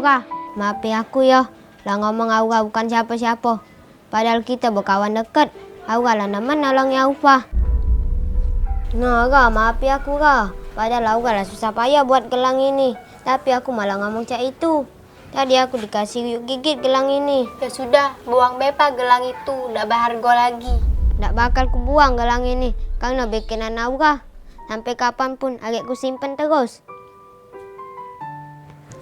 Aura. Maafi aku ya. Lah ngomong Aura bukan siapa-siapa. Padahal kita berkawan dekat. Aura lah nama nolongi Aufa. Nah, Aura, maafi aku, Aura. Padahal Aura lah susah payah buat gelang ini. Tapi aku malah ngomong cak itu. Tadi aku dikasih yuk gigit gelang ini. Ya sudah, buang bepa gelang itu. Nggak berharga lagi. Nggak bakal ku buang gelang ini. Karena bikinan Aura. Sampai kapanpun agak ku simpen terus.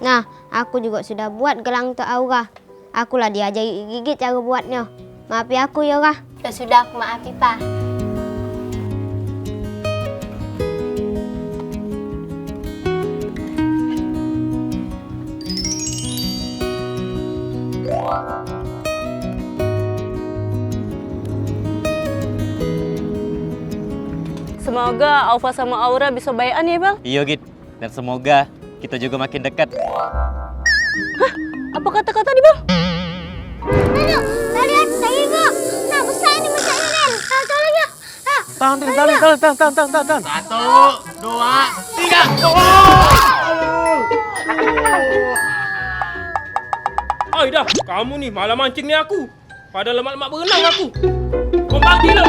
Nah, aku juga sudah buat gelang untuk Aura. Akulah diajari gigit cara buatnya. Maafi aku ya, Aura. Ya sudah, aku maafi, Pak. Semoga Aufa sama Aura bisa bayan ya, Bang. Iya, Git. Dan semoga kita juga makin dekat. Apa kata-kata nih, Bang? Lihat, saya kok. Nah, besar ini macam ini. Tolong ya. Tahan. 1, 2, 3. Ai dah, kamu nih malah mancing ni aku. Padahal lemak-lemak berenang aku. Kompak gila.